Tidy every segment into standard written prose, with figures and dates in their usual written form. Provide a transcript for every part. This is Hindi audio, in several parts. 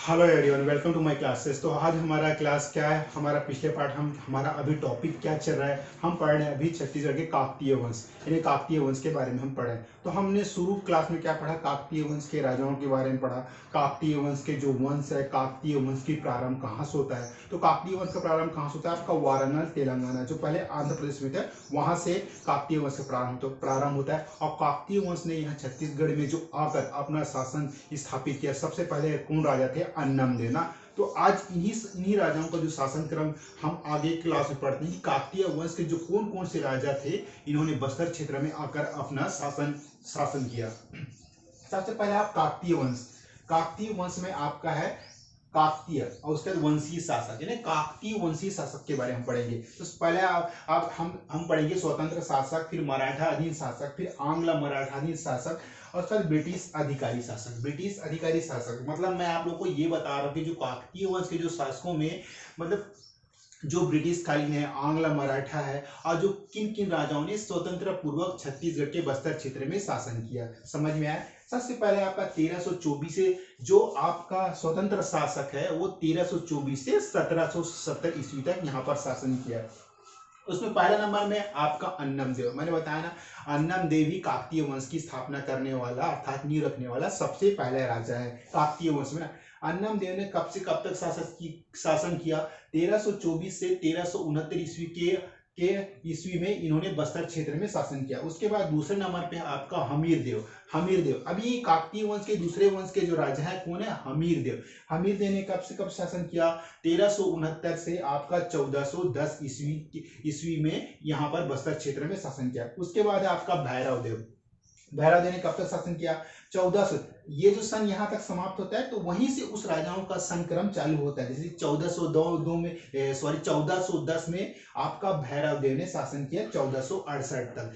Hello everyone, welcome to my classes. तो आज हमारा क्लास क्या है, हमारा पिछले पार्ट हमारा अभी टॉपिक क्या चल रहा है। हम पढ़ रहे हैं अभी छत्तीसगढ़ के काकतीय वंश, यानी काकतीय वंश के बारे में हम पढ़े। तो हमने शुरू क्लास में क्या पढ़ा, काकतीय वंश के राजाओं के बारे में पढ़ा। काकतीय वंश के जो वंश है, काकतीय वंश की प्रारंभ कहाँ से होता है। तो काकतीय वंश का प्रारंभ कहाँ से होता है, आपका वाराणसी तेलंगाना, जो पहले आंध्र प्रदेश में था, वहां से काकतीय वंश का प्रारंभ होता है। और काकतीय वंश ने यहाँ छत्तीसगढ़ में जो आकर अपना शासन स्थापित किया, सबसे पहले कौन राजा थे, अन्नम देव। तो आज इन्हीं राजाओं का जो शासन क्रम हम आगे क्लास में पढ़ते हैं कि काकतीय वंश के जो कौन कौन से राजा थे, इन्होंने बस्तर क्षेत्र में आकर अपना शासन किया। सबसे पहले आप काकतीय वंश में आपका है काकतीय, और उसके बाद वंशीय शासक, यानी काकतीय वंशीय शासक के बारे में हम पढ़ेंगे। तो पहले आप हम पढ़ेंगे स्वतंत्र शासक, फिर मराठा अधीन शासक, फिर आंग्ल मराठाधीन शासक, और फिर ब्रिटिश अधिकारी शासक। ब्रिटिश अधिकारी शासक मतलब मैं आप लोग को ये बता रहा हूँ कि जो काकतीय वंश के जो शासकों में, मतलब जो ब्रिटिश कालीन है, आंग्ल मराठा है, और जो किन किन राजाओं ने स्वतंत्र पूर्वक छत्तीसगढ़ के बस्तर क्षेत्र में शासन किया, समझ में आया। सबसे पहले आपका 1324 से जो आपका स्वतंत्र शासक है, वो 1324 से 1770 ईस्वी तक यहाँ पर शासन किया। उसमें पहला नंबर में आपका अन्नम देव, मैंने बताया ना, अन्नम देव ही काकतीय वंश की स्थापना करने वाला, अर्थात नींव रखने वाला सबसे पहला राजा है काकतीय वंश में ना। अन्नम देव ने कब से कब तक शासन किया, 1324 से 1369 ईस्वी के ईस्वी में इन्होंने बस्तर क्षेत्र में शासन किया। उसके बाद दूसरे नंबर पे आपका हमीर देव। अभी काकतीय वंश के दूसरे वंश के जो राजा है कौन है, हमीर देव ने कब से कब शासन किया, 1369 से आपका 1410 ईस्वी में यहाँ पर बस्तर क्षेत्र में शासन किया। उसके बाद है आपका भैरव देव ने कब तक शासन किया, 1400। ये जो सन यहाँ तक समाप्त होता है, तो वहीं से उस राजाओं का संक्रम चालू होता है। जैसे 1402 में 1410 में आपका भैरव देव ने शासन किया 1468 तक।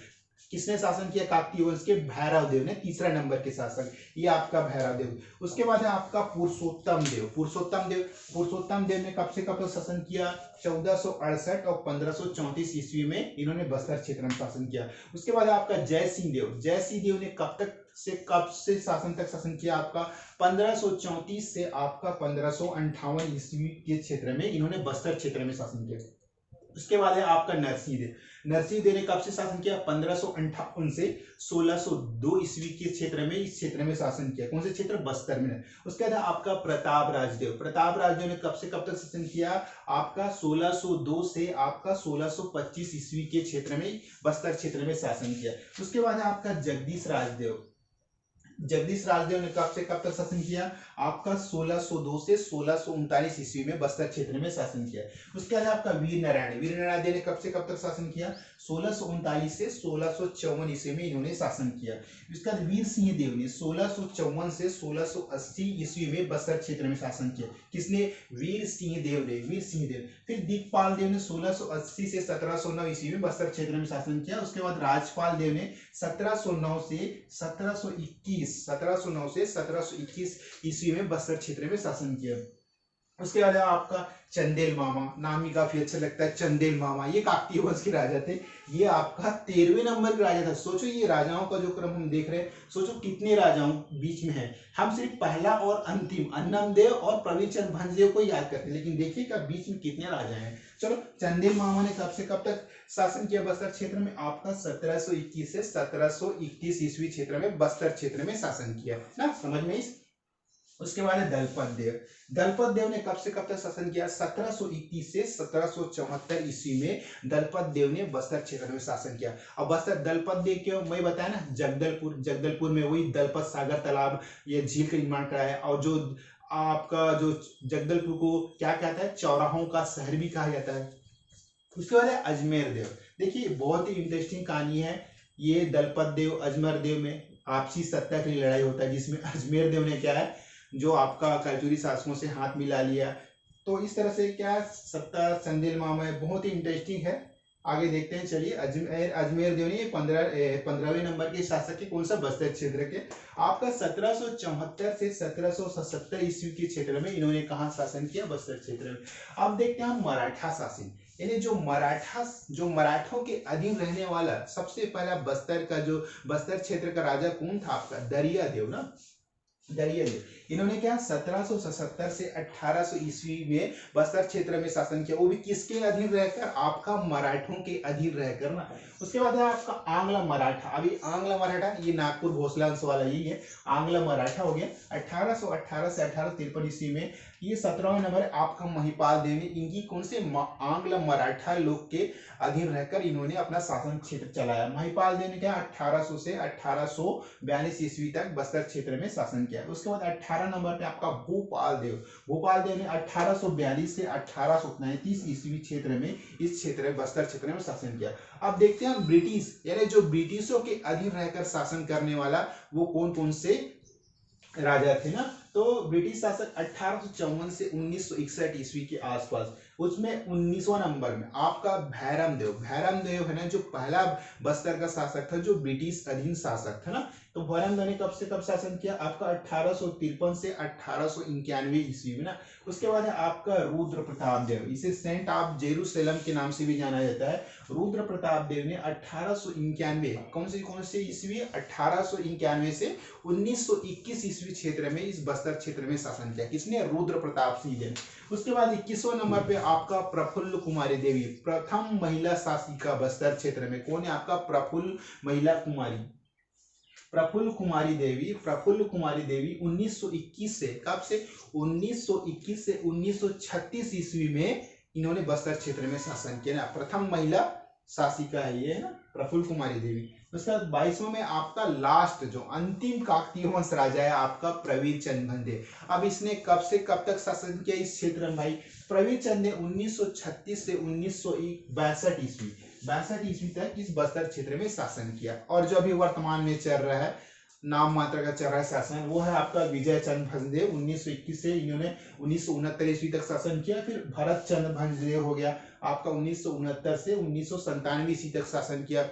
किसने शासन किया, काकतीय वंश के भैरव देव ने, तीसरा नंबर के शासक, ये आपका भैरव देव। उसके बाद है आपका पुरुषोत्तम देव ने कब से कब तक शासन किया, 1468 और 1534 ईस्वी में इन्होंने बस्तर क्षेत्र में शासन किया। उसके बाद आपका जय सिंह देव ने कब से शासन किया, आपका 1534 से आपका 1558 ईस्वी के क्षेत्र में इन्होंने बस्तर क्षेत्र में शासन किया। उसके बाद है आपका नरसिंह देव ने कब से शासन किया, 1558 से 1602 ईस्वी के क्षेत्र में, इस क्षेत्र में शासन किया। कौन से क्षेत्र, बस्तर में। उसके बाद आपका प्रताप राजदेव ने कब से कब तक शासन किया, आपका 1602 से आपका 1625 ईस्वी के क्षेत्र में, बस्तर क्षेत्र में शासन किया। उसके बाद है आपका जगदीश राजदेव ने कब से कब तक शासन किया, आपका 1602 से 1639 ईस्वी में बस्तर क्षेत्र में शासन किया। उसके बाद आपका वीर नारायण देव ने कब से कब तक शासन किया, 1639 से 1654 ईस्वी में इन्होंने शासन किया। उसके बाद वीर सिंह देव ने 1654 से 1680 ईस्वी में बस्तर क्षेत्र में शासन किया। किसने, वीर सिंह देव। फिर दिगपाल देव ने 1680 से 1709 ईस्वी में बस्तर क्षेत्र में शासन किया। उसके बाद राजपाल देव ने 1709 से 1721 ईस्वी में बस्तर क्षेत्र में शासन किया। उसके बाद आपका चंदेल मामा, नाम ही काफी अच्छा लगता है, चंदेल मामा, ये काकतीय वंश के राजा थे। ये आपका 13वें नंबर के राजा था। सोचो ये राजाओं का जो क्रम हम देख रहे हैं, सोचो कितने राजाओं बीच में है। हम सिर्फ पहला और अंतिम अन्नम देव और प्रवीण चंद्र भंजदेव को याद करते हैं, लेकिन देखिए का बीच में कितने राजा हैं। चलो, चंदेल मामा ने कब से कब तक शासन किया बस्तर क्षेत्र में, आपका 1721 से 1731 ईस्वी क्षेत्र में बस्तर क्षेत्र में शासन किया ना, समझ में। उसके बाद है दलपत देव ने कब से कब तक शासन किया, 1721 से 1774 ईस्वी में दलपत देव ने बस्तर क्षेत्र में शासन किया। अब बस्तर दलपत देव क्यों, मैं बताया ना, जगदलपुर में वही दलपत सागर तालाब, ये झील का निर्माण कराया। और जो आपका जो जगदलपुर को क्या कहता है, चौराहों का शहर भी कहा जाता है। उसके बाद है अजमेर देव। देखिए बहुत ही इंटरेस्टिंग कहानी है ये। दलपत देव अजमेर देव में आपसी सत्ता की लड़ाई होता है, जिसमें अजमेर देव ने क्या है, जो आपका कलचुरी शासकों से हाथ मिला लिया। तो इस तरह से क्या सत्ता चंदेल मामा है, बहुत ही इंटरेस्टिंग है। आगे देखते हैं, चलिए। अजमेर देव ने 15वें नंबर के शासक के, कौन सा, बस्तर क्षेत्र के। आपका 1774 से 1777 ईस्वी के क्षेत्र में इन्होंने कहा शासन किया, बस्तर क्षेत्र में। अब देखते हैं हम मराठा शासन, यानी जो मराठों के अधीन रहने वाला सबसे पहला बस्तर क्षेत्र का राजा कौन था, आपका दरिया देव। इन्होंने क्या 1777 से 1800 ईस्वी में बस्तर क्षेत्र में शासन किया, वो भी किसके अधीन रहकर, आपका मराठों के अधीन रहकर ना। उसके बाद है आपका आंग्ल मराठा। अभी आंग्ल मराठा ये नागपुर भोसला अंश वाला यही है, आंग्ल मराठा हो गया 1818 से 1853 ईस्वी में। ये 17वें नंबर आपका महिपाल देवी, इनकी कौन से आंग्ल मराठा लोग के अधीन रहकर इन्होंने अपना शासन क्षेत्र चलाया। महिपाल देव ने क्या 1800 से 1842 ईस्वी तक बस्तर क्षेत्र में शासन किया। उसके बाद 18 नंबर पे आपका भूपाल देव। भूपाल देव ने 1842 से 1839 ईस्वी क्षेत्र में इस क्षेत्र बस्तर क्षेत्र में शासन किया। अब देखते हैं हम ब्रिटिश, यानी जो ब्रिटिशों के अधीन रहकर शासन करने वाला वो कौन कौन से राजा थे ना। तो ब्रिटिश शासक 1854 से 1961 ईस्वी के आसपास, उसमें 19वां नंबर में आपका भैरम देव। भैरम देव है ना जो पहला बस्तर का शासक था जो ब्रिटिश अधीन शासक था ना। तो भैरम देव ने कब से कब शासन किया, आपका 1853 से 1891 ईस्वी में ना। उसके बाद है आपका रुद्र प्रताप देव, इसे सेंट ऑफ जेरूसलम के नाम से भी जाना जाता है। रुद्र प्रताप देव ने 1891 कौन से ईस्वी, 1891 से 1921 ईस्वी क्षेत्र में इस बस्तर क्षेत्र में शासन किया। किसने, रुद्र प्रताप सिंह ने। उसके बाद 21वें नंबर पे आपका प्रफुल्ल कुमारी देवी, प्रथम महिला शासिका बस्तर क्षेत्र में। कौन है आपका, प्रफुल्ल महिला कुमारी, प्रफुल्ल कुमारी देवी। प्रफुल्ल कुमारी देवी 1921 से कब से, 1921 से 1936 ईस्वी में इन्होंने बस्तर क्षेत्र में शासन किया ना। प्रथम महिला शासिका है ये ना, प्रफुल्ल कुमारी देवी। उसके बाद 22वें में आपका लास्ट जो अंतिम काकतीय वंश राजा है आपका प्रवीर चंद भंदे। अब इसने कब से कब तक शासन किया इस क्षेत्र में भाई, प्रवीर चंद ने 1936 से 1962 ईस्वी, 62 ईस्वी तक इस बस्तर क्षेत्र में शासन किया। और जो अभी वर्तमान में चल रहा है, नाम मात्र का चल रहा है शासन, वो है आपका विजय चंद भंजदेव। 1921 से इन्होंने 1969 ईस्वी तक शासन किया। फिर भरत चंद भंजदेव हो गया आपका 1969 से 1997 ईस्वी तक शासन किया।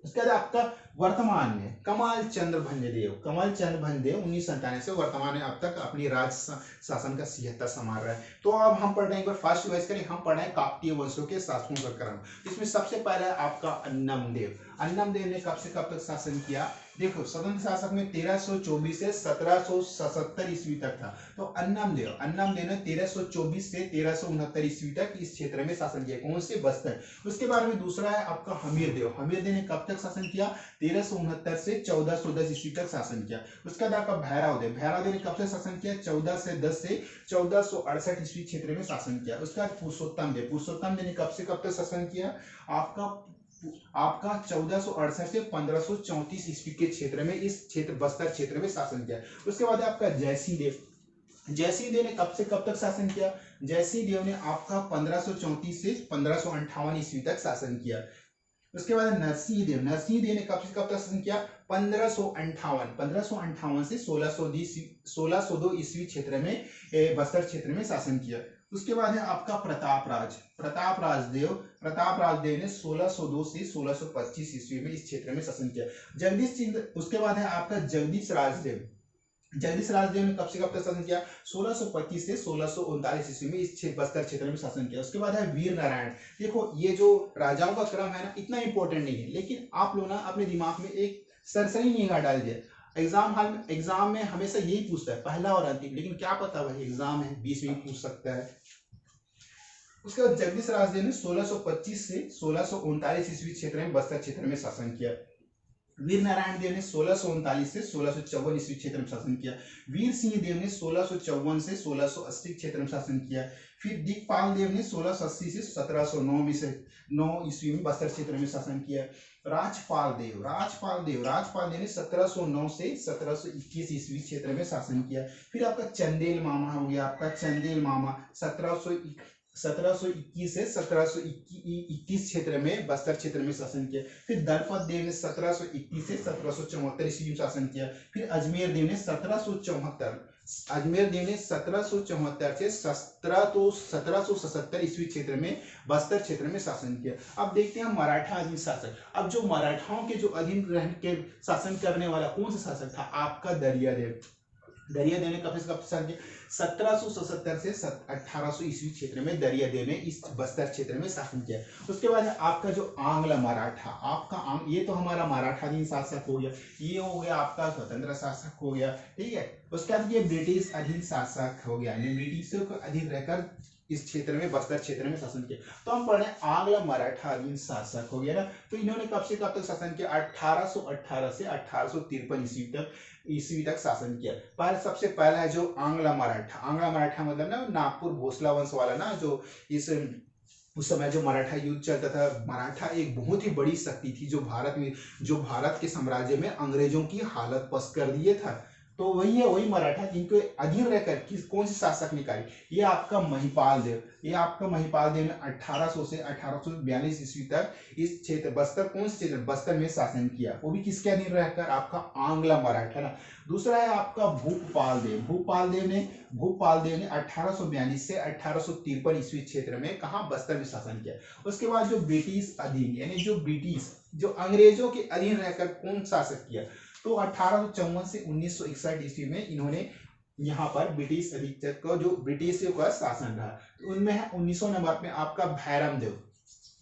उसके बाद आपका वर्तमान में कमाल चंद्र भंजदेव, कमल चंद्र भंजदेव 1997 से वर्तमान में अब तक अपनी राज शासन का सिहत्ता संभाल रहा है। तो अब हम पढ़ रहे हैं, एक बार फास्ट रिवाइज करें, हम पढ़ रहे हैं काकतीय वंशों के शासकों का क्रम। इसमें सबसे पहला है आपका अन्नम देव। अन्नम देव ने कब से कब तक शासन किया, देखो स्वतंत्र शासक में 1324 से 1777 ईस्वी तक था। तो अन्नम देव ने 1324 से 1369 ईस्वी तक इस क्षेत्र में शासन किया। कौन से, बस्तर। उसके बाद में दूसरा है आपका हमीर देव। हमीर देव ने कब तक शासन किया, 1369 से 1410 ईस्वी तक शासन किया। उसके बाद आपका भैरव देव ने कब से शासन किया, 1410 से 1468 ईस्वी क्षेत्र में शासन किया। उसके बाद पुरुषोत्तम देव ने कब से कब तक शासन किया, आपका 1468 से 1534 ईस्वी के क्षेत्र में इस क्षेत्र बस्तर क्षेत्र में शासन किया। उसके बाद आपका जयसिंह देव ने कब से कब तक शासन किया, जयसिंह देव ने आपका 1534 से 1558 ईस्वी तक शासन किया। उसके बाद नरसिंह देव ने कब से कब तक शासन किया, 1558 से 1602 ईस्वी क्षेत्र में बस्तर क्षेत्र में शासन किया। उसके बाद है आपका प्रताप राज देव ने 1602 से 1625 ईस्वी में इस क्षेत्र में शासन किया। उसके बाद है आपका जगदीश राजदेव ने कब से कब तक शासन किया, 1625 से 1639 ईस्वी में इस बस्तर क्षेत्र में शासन किया। उसके बाद है वीर नारायण। देखो ये जो राजाओं का क्रम है ना इतना इंपॉर्टेंट नहीं है, लेकिन आप लोग ना अपने दिमाग में एक सरसरी निगाह डाल दिया। एग्जाम में हमेशा यही पूछता है, पहला और अंतिम, लेकिन क्या पता भाई एग्जाम है 20 में पूछ सकता है। उसके बाद जगदीश राजदेव ने 1625 से 1639 ईस्वी क्षेत्र में बस्तर क्षेत्र में शासन किया। वीर नारायण देव ने 1639 से 1654 ईस्वी क्षेत्र में शासन किया। वीर सिंह देव ने 1654 से 1680 क्षेत्र में शासन किया। फिर दिक्पाल देव ने 1680 से 1709 ईस्वी में बस्तर क्षेत्र में शासन किया। राजपाल देव ने 1709 से 1721 ईस्वी क्षेत्र में शासन किया। फिर आपका चंदेल मामा हो गया, आपका चंदेल मामा 1721 से 1721 क्षेत्र में बस्तर क्षेत्र में शासन किया। फिर दलपत देव ने 1721 से 1774 ईस्वी में शासन किया। फिर अजमेर देव ने 1774 से 1777 ईस्वी क्षेत्र में बस्तर क्षेत्र में शासन किया। अब देखते हैं मराठा अधीन शासक। अब जो मराठाओं के जो अधीन रह के शासन करने वाला कौन सा शासक था, आपका दरियादेव ने कब से कब शासन किया, 1777 से 1800 ईस्वी क्षेत्र में दरिया देव ने इस बस्तर क्षेत्र में शासन किया। उसके बाद आपका जो आंग्ल मराठा, आपका ये तो हमारा मराठाधीन शासक हो गया, ये हो गया आपका स्वतंत्र शासक हो गया, ठीक है। उसके बाद ये ब्रिटिश अधीन शासक हो गया, यानी ब्रिटिशों के अधीन रहकर इस क्षेत्र में, बस्तर क्षेत्र में शासन किया। तो हम पढ़े आंग्ल मराठा अधीन शासक हो गया ना। तो इन्होंने कब से कब तक शासन किया? 1818 से 1853 ईस्वी तक शासन किया। पर सबसे पहला है जो आंग्ल मराठा। आंग्ल मराठा मतलब ना नागपुर भोसला वंश वाला ना, जो इस उस समय जो मराठा युद्ध चलता था। मराठा एक बहुत ही बड़ी शक्ति थी जो भारत के साम्राज्य में अंग्रेजों की हालत पस्त कर दिए था। तो वही है, वही मराठा जिनको अधीन रहकर कौन से शासक निकाले? ये आपका महिपाल देव। ये आपका महिपाल देव ने 1800 से 1842 ईस्वी तक इस क्षेत्र बस्तर, कौन से क्षेत्र बस्तर में शासन किया, वो भी किसके अधीन रहकर? आपका आंग्ल मराठा ना। दूसरा है आपका भूपाल देव। भूपाल देव ने 1842 से 1853 ईस्वी क्षेत्र में कहाँ? बस्तर में शासन किया। उसके बाद जो ब्रिटिश अधीन, यानी जो अंग्रेजों के अधीन रहकर कौन शासक किया? तो 1854 से 1961 ईस्वी में इन्होंने यहाँ पर ब्रिटिश अधिक्षक को, जो ब्रिटिशों का शासन रहा, तो उनमें है 1900 नंबर में आपका भैरम देव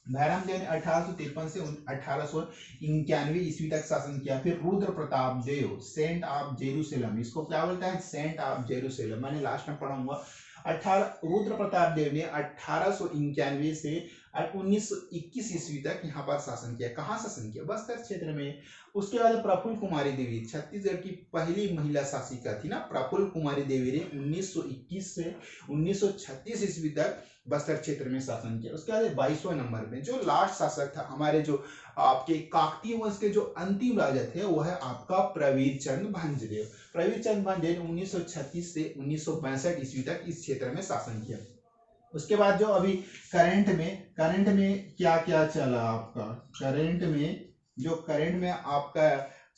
ने 1853 से 1891 ईस्वी तक शासन किया। फिर रुद्र प्रताप देव, सेंट ऑफ जेरूसलम, इसको क्या बोलता है? सेंट ऑफ जेरूसलम, मैंने लास्ट में पढ़ाऊंगा। रुद्र प्रताप देव ने 1891 से 1921 ईस्वी तक यहाँ पर शासन किया। कहाँ शासन किया? बस्तर क्षेत्र में। उसके बाद प्रफुल्ल कुमारी देवी, छत्तीसगढ़ की पहली महिला शासिका थी ना, प्रफुल्ल कुमारी देवी ने 1921 से 1936 ईस्वी तक बस्तर क्षेत्र में शासन किया। उसके बाद 22वें नंबर में जो लास्ट शासक था हमारे, जो आपके काकतीय वंश के जो अंतिम राजा थे, वो है आपका प्रवीर चंद भंजदेव। प्रवीर चंद भंजदेव ने 1936 से 1962 ईस्वी तक इस क्षेत्र में शासन किया। उसके बाद जो अभी करंट में क्या क्या चला आपका, करंट में आपका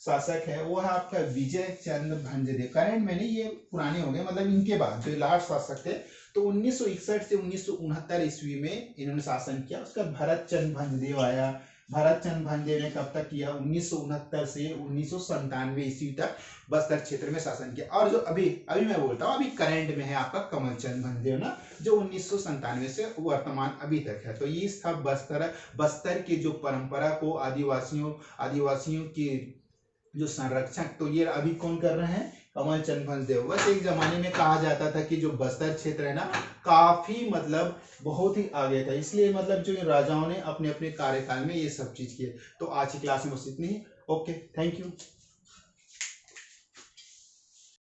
शासक है वो है आपका विजय चंद्र भंजदेव। करंट में नहीं, ये पुराने हो गए, मतलब इनके बाद जो लास्ट शासक थे, तो 1961 से 1969 ईस्वी में इन्होंने शासन किया। उसका भरत चंद्र भंजदेव आया। भरत चंद्र भंजदेव ने कब तक किया? 1969 से 1997 ईस्वी तक बस्तर क्षेत्र में शासन किया। और जो अभी मैं बोलता हूँ, अभी करंट में है आपका कमल चंद भंजदेव ना, जो 1997 से वर्तमान अभी तक है। तो ये था बस्तर की जो परंपरा को, आदिवासियों की जो संरक्षण, तो ये अभी कौन कर रहे हैं? कमल चंद भंजदेव। बस एक जमाने में कहा जाता था कि जो बस्तर क्षेत्र है ना, काफी मतलब बहुत ही आगे था, इसलिए मतलब जो राजाओं ने अपने अपने कार्यकाल में ये सब चीज किए। तो आज की क्लास में बस इतनी ही। Okay, thank you.